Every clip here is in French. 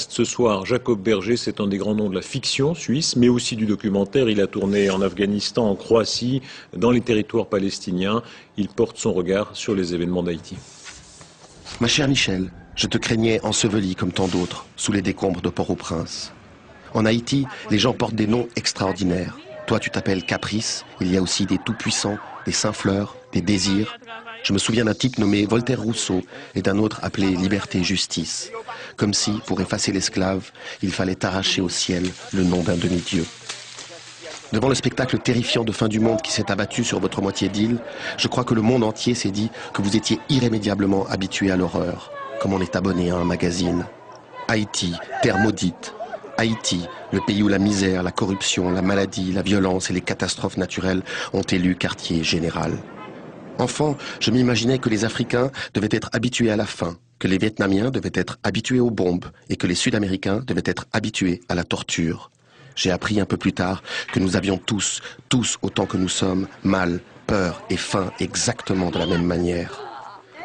Ce soir, Jacob Berger, c'est un des grands noms de la fiction suisse, mais aussi du documentaire. Il a tourné en Afghanistan, en Croatie, dans les territoires palestiniens. Il porte son regard sur les événements d'Haïti. Ma chère Michel, je te craignais enseveli comme tant d'autres, sous les décombres de Port-au-Prince. En Haïti, les gens portent des noms extraordinaires. Toi, tu t'appelles Caprice, il y a aussi des tout-puissants, des Saint-Fleur, des Désirs. Je me souviens d'un type nommé Voltaire-Rousseau et d'un autre appelé Liberté-Justice. Comme si, pour effacer l'esclave, il fallait arracher au ciel le nom d'un demi-dieu. Devant le spectacle terrifiant de fin du monde qui s'est abattu sur votre moitié d'île, je crois que le monde entier s'est dit que vous étiez irrémédiablement habitué à l'horreur, comme on est abonné à un magazine. Haïti, terre maudite. Haïti, le pays où la misère, la corruption, la maladie, la violence et les catastrophes naturelles ont élu quartier général. Enfant, je m'imaginais que les Africains devaient être habitués à la faim, que les Vietnamiens devaient être habitués aux bombes et que les Sud-Américains devaient être habitués à la torture. J'ai appris un peu plus tard que nous avions tous autant que nous sommes, mal, peur et faim exactement de la même manière.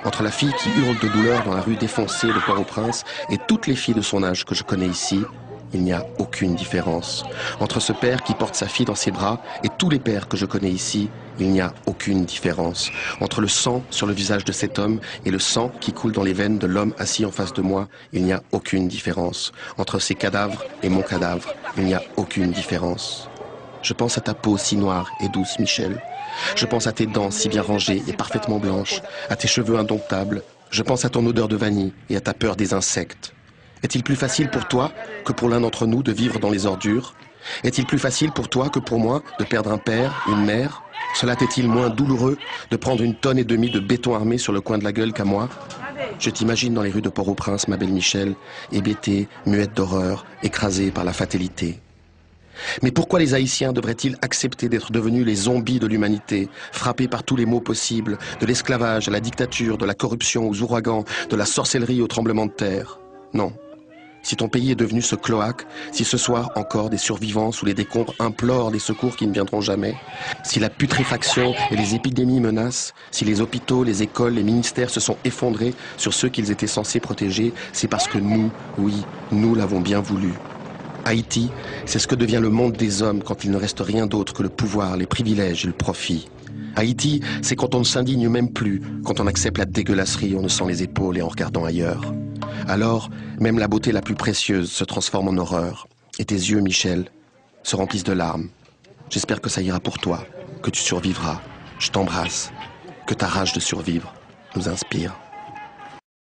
Entre la fille qui hurle de douleur dans la rue défoncée de Port-au-Prince et toutes les filles de son âge que je connais ici, il n'y a aucune différence. Entre ce père qui porte sa fille dans ses bras et tous les pères que je connais ici, il n'y a aucune différence. Entre le sang sur le visage de cet homme et le sang qui coule dans les veines de l'homme assis en face de moi, il n'y a aucune différence. Entre ces cadavres et mon cadavre, il n'y a aucune différence. Je pense à ta peau si noire et douce, Michel. Je pense à tes dents si bien rangées et parfaitement blanches, à tes cheveux indomptables. Je pense à ton odeur de vanille et à ta peur des insectes. Est-il plus facile pour toi que pour l'un d'entre nous de vivre dans les ordures? Est-il plus facile pour toi que pour moi de perdre un père, une mère? Cela t'est-il moins douloureux de prendre 1,5 tonnes de béton armé sur le coin de la gueule qu'à moi? Je t'imagine dans les rues de Port-au-Prince, ma belle Michel, hébétée, muette d'horreur, écrasée par la fatalité. Mais pourquoi les Haïtiens devraient-ils accepter d'être devenus les zombies de l'humanité, frappés par tous les maux possibles, de l'esclavage à la dictature, de la corruption aux ouragans, de la sorcellerie au tremblement de terre? Non. Si ton pays est devenu ce cloaque, si ce soir encore des survivants sous les décombres implorent des secours qui ne viendront jamais, si la putréfaction et les épidémies menacent, si les hôpitaux, les écoles, les ministères se sont effondrés sur ceux qu'ils étaient censés protéger, c'est parce que nous, oui, nous l'avons bien voulu. Haïti, c'est ce que devient le monde des hommes quand il ne reste rien d'autre que le pouvoir, les privilèges et le profit. Haïti, c'est quand on ne s'indigne même plus, quand on accepte la dégueulasserie en haussant les épaules et en regardant ailleurs. Alors, même la beauté la plus précieuse se transforme en horreur. Et tes yeux, Michel, se remplissent de larmes. J'espère que ça ira pour toi, que tu survivras. Je t'embrasse. Que ta rage de survivre nous inspire.